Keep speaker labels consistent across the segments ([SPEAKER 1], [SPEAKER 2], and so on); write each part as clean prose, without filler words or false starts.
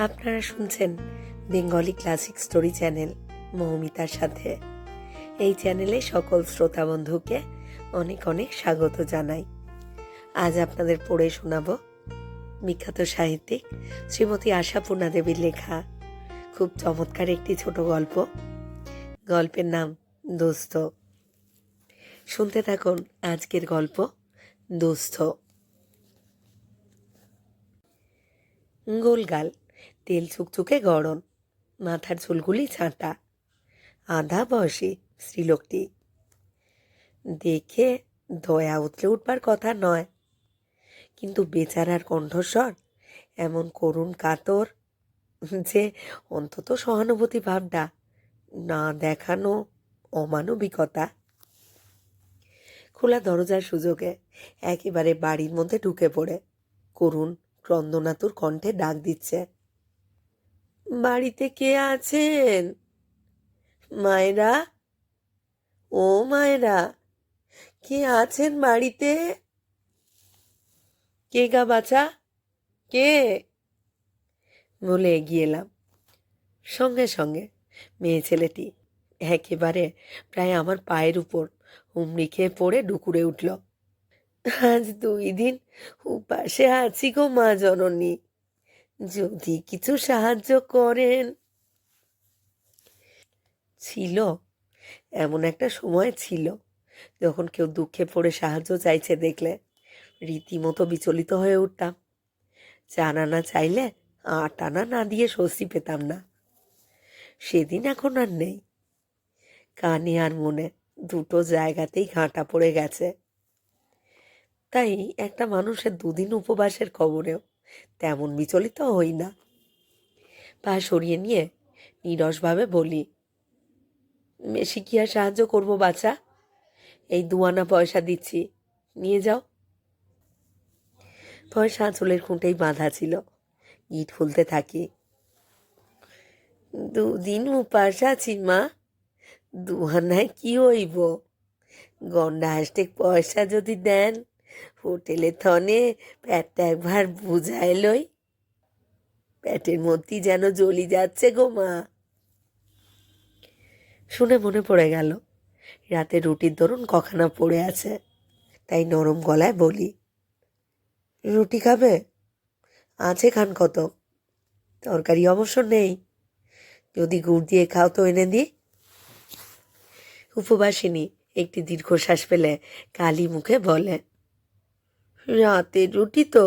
[SPEAKER 1] আপনারা শুনছেন Bengali classic story channel মৌমিতার সাথে। এই চ্যানেলে সকল শ্রোতা বন্ধুকে অনেক অনেক স্বাগত জানাই। আজ আপনাদের পড়ে শোনাব বিখ্যাত সাহিত্যিক শ্রীমতী আশাপূর্ণা দেবীর লেখা খুব চমৎকার একটি ছোট গল্প। গল্পের নাম দোস্ত। শুনতে থাকুন আজকের গল্প দোস্ত। গোলগাল, তেল চুকচুকে গড়ন, মাথার চুলগুলি ছাঁটা, আধা বয়সী স্ত্রীলোকটি। দেখে দয়া উতলে উঠবার কথা নয়, কিন্তু বেচারার কণ্ঠস্বর এমন করুণ কাতর যে অন্তত সহানুভূতি ভাবটা না দেখানো অমানবিকতা। খোলা দরজার সুযোগে একেবারে বাড়ির মধ্যে ঢুকে পড়ে করুণ ক্রন্দনাতুর কণ্ঠে ডাক দিচ্ছে, বাড়িতে কে আছেন? মায়েরা, ও মায়েরা, কে আছেন বাড়িতে? কে গা বাছা, কে? বলে এগিয়ে এলাম। সঙ্গে সঙ্গে মেয়ে ছেলেটি একেবারে প্রায় আমার পায়ের উপর হুমড়ি খেয়ে পড়ে ডুকুরে উঠল। আজ 2 দিন উপাসে আছি গো মা জননী, যদি কিছু সাহায্য করেন। ছিল, এমন একটা সময় ছিল যখন কেউ দুঃখে পড়ে সাহায্য চাইছে দেখলে রীতিমতো বিচলিত হয়ে উঠতাম। 4 আনা চাইলে 8 আনা না দিয়ে স্বস্তি পেতাম না। সেদিন এখন আর নেই। কানে আর মনে দুটো জায়গাতেই ঘাঁটা পড়ে গেছে। তাই একটা মানুষের 2 দিন উপবাসের খবরেও তেমন বিচলিত হই না। পা সরিয়ে নিয়ে নীরসভাবে বলি, বেশি কি আর সাহায্য করবো বাছা? এই 2 আনা পয়সা দিচ্ছি, নিয়ে যাও। পয়সা আঁচলের খুঁটেই বাঁধা ছিল। ইট খুলতে থাকি। 2 দিন উপাস আছি মা, 2 আনায় কি হইব? গন্ডা হাসটেক পয়সা যদি দেন, হোটেলে থনে পেটটা একবার বুঝায় লই। পেটের মধ্যে যেন জ্বলি যাচ্ছে গো মা। শুনে মনে পড়ে গেল রাতে রুটির দরুন কখানা পড়ে আছে। তাই নরম গলায় বলি, রুটি খাবে? আছে খান কত, তরকারি অবশ্য নেই, যদি গুড় দিয়ে খাও তো এনে দিই। উপবাসিনী একটি দীর্ঘশ্বাস ফেলে কালি মুখে বলে, রাতের রুটি তো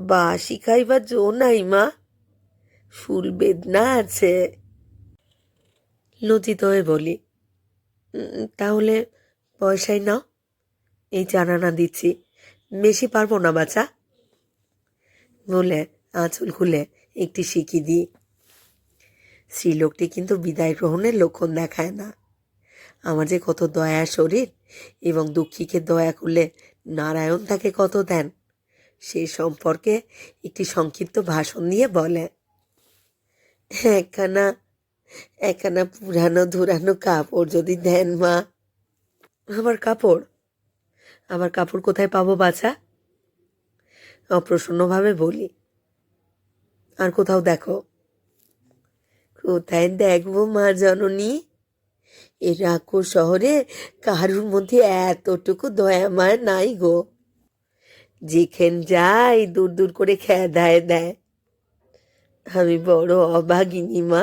[SPEAKER 1] বাসি খাইবার জো নাই মা, ফুল বেদনা আছে। লজ্জিত হয়ে বলি, তাহলে পয়সাই নাও, এই 4 আনা দিচ্ছি, বেশি পারবো না বাছা। বলে আঁচল খুলে একটি শিখি দিই। স্ত্রীলোকটি কিন্তু বিদায় গ্রহণের লক্ষণ দেখায় না। আমার যে কত দয়ার শরীর, এবং দুঃখীকে দয়া করলে নারায়ণ তাকে কত দেন, সে সম্পর্কে একটি সংক্ষিপ্ত ভাষণ দিয়ে বলে, একখানা একখানা পুরানো ধুরানো কাপড় যদি দেন মা। আমার কাপড়? আমার কাপড় কোথায় পাবো বাছা? অপ্রসন্নভাবে বলি, আর কোথাও দেখো। কোথায় দেখবো মা জননী? এ রাক্ষস শহরে কারুর মধ্যে এতটুকু দয়া মায়া নাই গো। যেখান যাই দূর দূর করে খেদায় দেয়। আমি বড় অভাগিনী মা।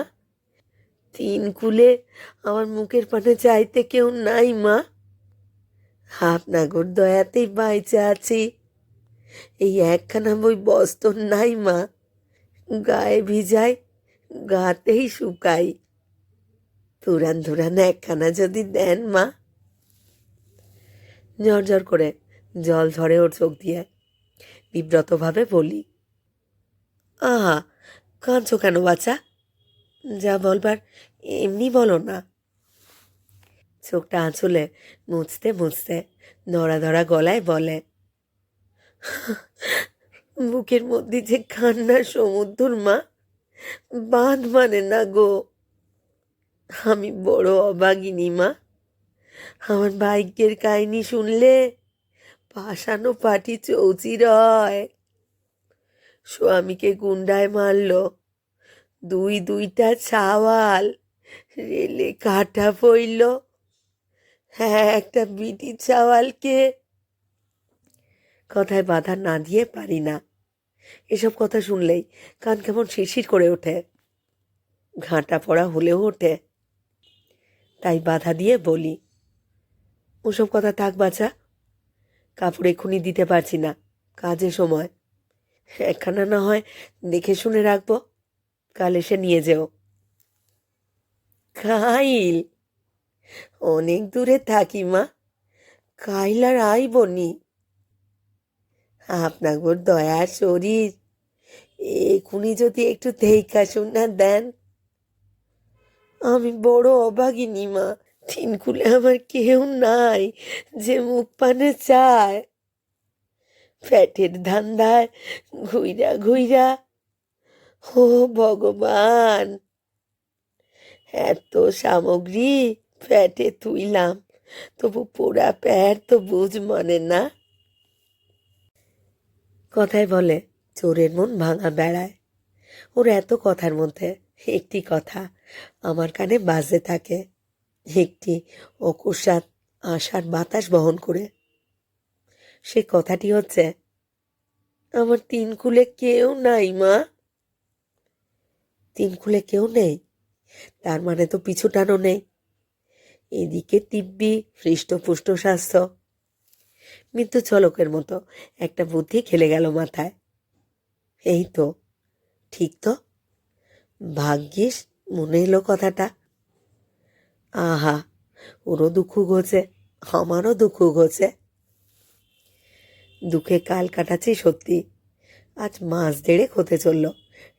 [SPEAKER 1] 3 কুলে আমার মুখের পানে চাইতে কেউ নাই মা। আপনাগোর দয়াতেই বাইচে আছি। এই একখানা বই বস্ত্র নাই মা, গায়ে ভিজাই, গাতেই শুকাই। ধুরান ধুরান একখানা যদি দেন মা। ঝরঝর করে জল ঝরে ওর চোখ দিয়ে। বিব্রতভাবে বলি, আহা, কাঁদছো কেন বাচ্চা? যা বলবার এমনি বলো না। চোখটা আঁচলে মুছতে মুছতে ধরা ধরা গলায় বলে, বুকের মধ্যে যে কান্নার সমুদ্র মা, বাঁধ মানে না গো। আমি বড় অভাগিনী মা। আমার ভাগ্যের কাহিনী শুনলে পাষাণো পাটি চৌচির হয়। স্বামীকে গুন্ডায় মারলো, দুইটা চাওয়াল রেলে কাটা পইল, হ্যাঁ একটা বিটি চাওয়ালকে। কথায় বাধা না দিয়ে পারি না। এসব কথা শুনলেই কান কেমন শিরশির করে ওঠে, ঘাঁটা পড়া হলেও ওঠে। তাই বাধা দিয়ে বলি, ওসব কথা থাক বাছা, কাপড় এক্ষুনি দিতে পারছি না, কাজের সময়। একখানা না হয় দেখে শুনে রাখবো, কাল এসে নিয়ে যেও। কাইল? অনেক দূরে থাকি মা, কাইল আর আইবনি। আপনার দয়ার শরীর, এক্ষুনি যদি একটু দেখা শুনা দেন। আমি বড় অভাগিনী মা, তিনকুলে আমার কেউ নাই যে মুখ পানে চায়। ফ্যাটের ধান্দায় ঘুইরা ঘুইরা, ও ভগবান, এত সামগ্রী ফ্যাটে তুইলাম, তবু পোড়া প্যাট তো বুঝ মানে না। কথায় বলে চোরের মন ভাঙা বেড়ায়। ওর এত কথার মধ্যে একটি কথা আমার কানে বাজতে থাকে, একটি অকস্মাৎ আশার বাতাস বহন করে। সে কথাটি হচ্ছে, আমার তিনকুলে কেউ নাই মা। তিনকুলে কেউ নেই, তার মানে তো পিছু টানো নেই। এদিকে দিব্যি হৃষ্টপুষ্ট স্বাস্থ্য। মৃত্যু চলকের মতো একটা বুদ্ধি খেলে গেল মাথায়। এই তো ঠিক, তো ভাগ্যিস মনে এলো কথাটা। আহা, ওরও দুঃখ ঘোচে, আমারও দুঃখ ঘোচে। দুঃখে কাল কাটাচ্ছি সত্যি, আজ মাস 1.5 হতে চলল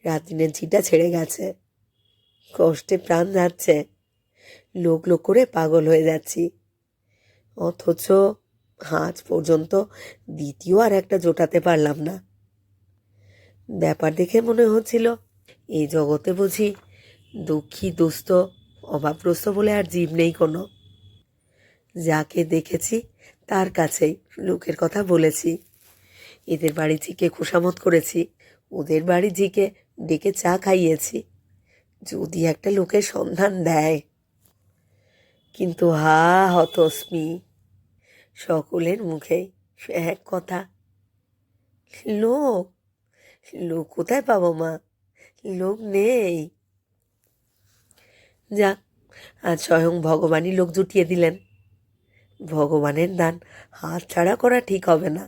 [SPEAKER 1] রাত-দিনের ঝিটা ছেড়ে গেছে। কষ্টে প্রাণ যাচ্ছে, লোক লোক করে পাগল হয়ে যাচ্ছি। অথচ আজ পর্যন্ত দ্বিতীয় আর একটা জোটাতে পারলাম না। ব্যাপার দেখে মনে হচ্ছিল এই জগতে বুঝি দুঃখী দুস্থ অভাবগ্রস্ত বলে আর জীব নেই কোনো। যাকে দেখেছি তার কাছেই লোকের কথা বলেছি, এদের বাড়ি ঝিকে খোসামত করেছি, ওদের বাড়ি ঝিকে ডেকে চা খাইয়েছি, যদি একটা লোকের সন্ধান দেয়। কিন্তু হা হতস্মি, সকলের মুখেই এক কথা, লোক, লোক কোথায় পাবো মা, লোক নেই। যাক, আজ স্বয়ং ভগবানই লোক জুটিয়ে দিলেন। ভগবানের দান হাত ছাড়া করা ঠিক হবে না।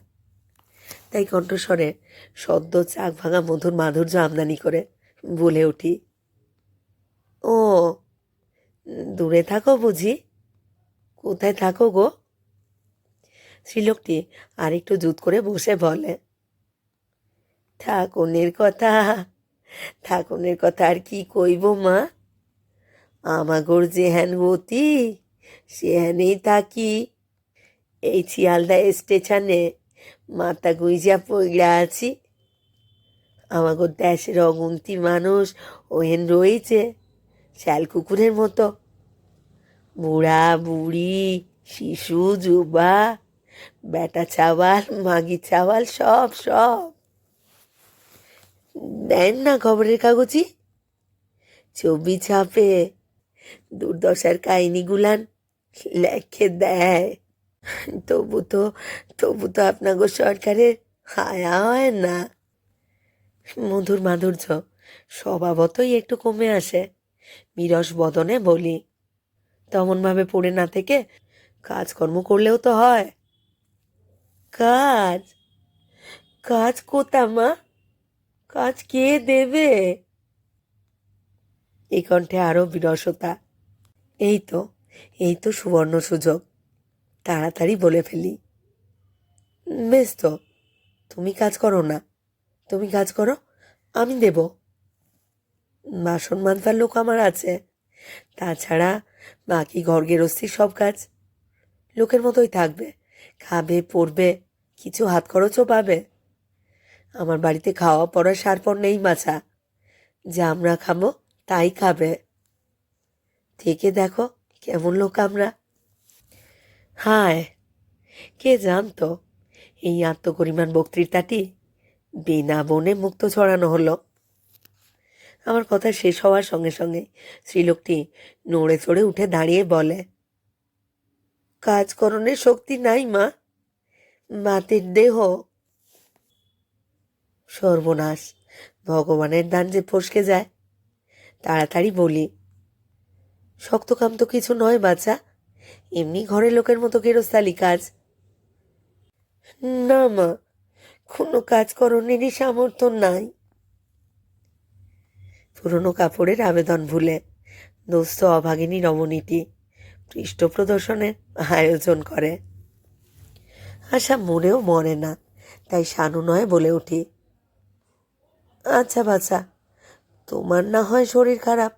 [SPEAKER 1] তাই কণ্ঠস্বরে সদ্য চাক ভাঙা মধুর মাধুর্য আমদানি করে বলে উঠি, ও দূরে থাকো বুঝি? কোথায় থাকো গো? স্ত্রীলোকটি আর একটু জুত করে বসে বলে, ঠাকুনের কথা, ঠাকুনের কথা আর কি কইব মা, আমাগোর যেহান গতি সেহানেই থাকি। এই শিয়ালদা স্টেশনে মাথা গুইজা পইড়া আছি। আমাগোর দেশের অগুন্তি মানুষ ওহেন রয়েছে শ্যাল কুকুরের মতো, বুড়া বুড়ি, শিশু যুবা, বেটা চাওয়াল মাগি চাওয়াল, সব সব। দেন না খবরের কাগজি, ছবি ছাপে, দুর্দশার কাহিনীগুলান লেখে দেয়। তবু তো তবু তো আপনাগো সরকারের হায়া হয় না। মধুর মাধুর্য স্বভাবতই একটু কমে আসে বিরস বদনে বলি, তেমনভাবে পড়ে না থেকে কাজকর্ম করলেও তো হয়। কাজ? কাজ কোথা মা, কাজ কে দেবে? এই কণ্ঠে আরো বিরসতা। এই তো, এই তো সুবর্ণ সুযোগ, তাড়াতাড়ি বলে ফেলি। বেশ তো, তুমি কাজ করো না, তুমি কাজ করো, আমি দেব। বাসন মাজবার লোক আমার আছে, তাছাড়া বাকি ঘর গেরস্তির সব কাজ লোকের মতোই থাকবে, খাবে পড়বে, কিছু হাত খরচও পাবে। আমার বাড়িতে খাওয়া পড়ার সারপর নেই বাছা, যা আমরা খাবো তাই খাবে। থেকে দেখো কেমন লোক আমরা। হায়, কে জানতো এই আত্মগরিমার বক্তৃতাটি বিনা বনে মুক্ত ছড়ানো হলো। আমার কথা শেষ হওয়ার সঙ্গে সঙ্গে স্ত্রীলোকটি নড়ে চড়ে উঠে দাঁড়িয়ে বলে, কাজকরণের শক্তি নাই মা, বাতের দেহ। সর্বনাশ, ভগবানের দান যে ফসকে যায়। তাড়াতাড়ি বলি, শক্ত কাম তো কিছু নয় বাচ্চা, এমনি ঘরের লোকের মতো গেরস্তালি কাজ। না মা, কোনো কাজকরণেরই সামর্থ্য নাই। পুরনো কাপড়ের আবেদন ভুলে দোস্ত অভাগিনী রমণীটি পৃষ্ঠ প্রদর্শনের আয়োজন করে। আশা মনেও মরে না, তাই সানুনয়ে বলে উঠি, আচ্ছা বাচ্চা, তোমার না হয় শরীর খারাপ,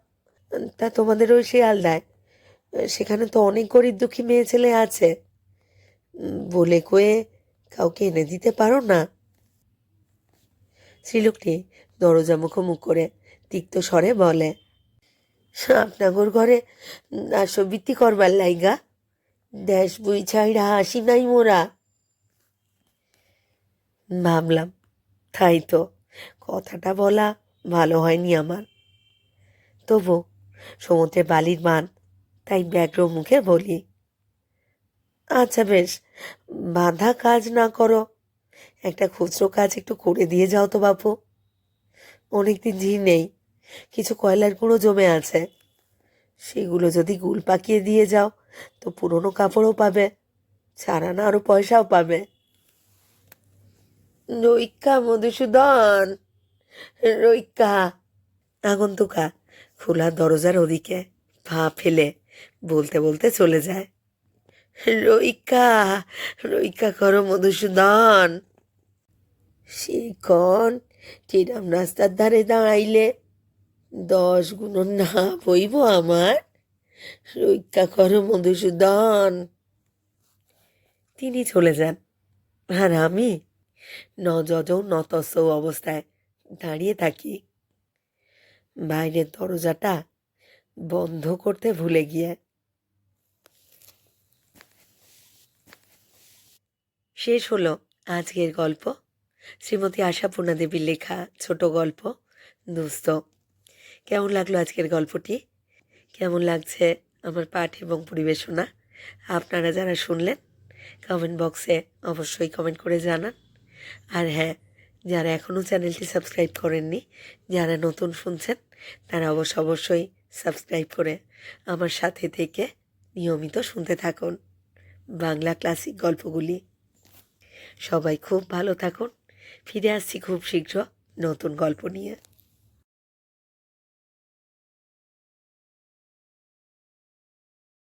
[SPEAKER 1] তা তোমাদের ওই শিয়ালদায় সেখানে তো অনেক গরিব দুঃখী মেয়ে ছেলে আছে, বলে কয়ে কাউকে এনে দিতে পারো না? স্ত্রীলোকটি দরজা মুখোমুখ করে তিক্ত স্বরে বলে, আপনাগর ঘরে দাসবৃত্তি করবার লাইগা দেশ বই ছাইড়া হাসি নাই মোরা। ভাবলাম, তাই তো, কথাটা বলা ভালো হয়নি আমার। তবু সমুদ্রে বালির মান, তাই ব্যগ্র মুখে বলি, আচ্ছা বেশ, বাঁধা কাজ না করো, একটা খুচরো কাজ একটু করে দিয়ে যাও তো বাপু। অনেকদিন ঝি নেই, কিছু কয়লার গুঁড়ো জমে আছে, সেগুলো যদি গুল পাকিয়ে দিয়ে যাও তো পুরনো কাপড়ও পাবে, ছাড়ানো আরো পয়সাও পাবে। রইক্কা মধুসূদন, রইক্কা। আগন্তুকা খোলা দরজার ওদিকে পা ফেলে বলতে বলতে চলে যায়, রইক্কা, রইক্কা করো মধুসূদন। শিখন চিরাম রাস্তার ধারে দাঁড়াইলে 10 গুণন না বইব আমার, রইক্কা করো মধুসূদন। তিনি চলে যান, আর আমি নজৌ নতস্য অবস্থায় দাঁড়িয়ে থাকি, বাইরের দরজাটা বন্ধ করতে ভুলে গিয়ে। শেষ হলো আজকের গল্প, শ্রীমতী আশাপূর্ণা দেবীর লেখা ছোট গল্প দুস্থ। কেমন লাগলো আজকের গল্পটি? কেমন লাগছে আমার পাঠ এবং পরিবেশনা? আপনারা যারা শুনলেন কমেন্ট বক্সে অবশ্যই কমেন্ট করে জানান। আর হ্যাঁ, যারা এখনও চ্যানেলটি সাবস্ক্রাইব করেননি, যারা নতুন শুনছেন, তারা অবশ্যই সাবস্ক্রাইব করে আমার সাথে থেকে নিয়মিত শুনতে থাকুন বাংলা ক্লাসিক গল্পগুলি। সবাই খুব ভালো থাকুন, ফিরে আসছি খুব শীঘ্র নতুন গল্প নিয়ে।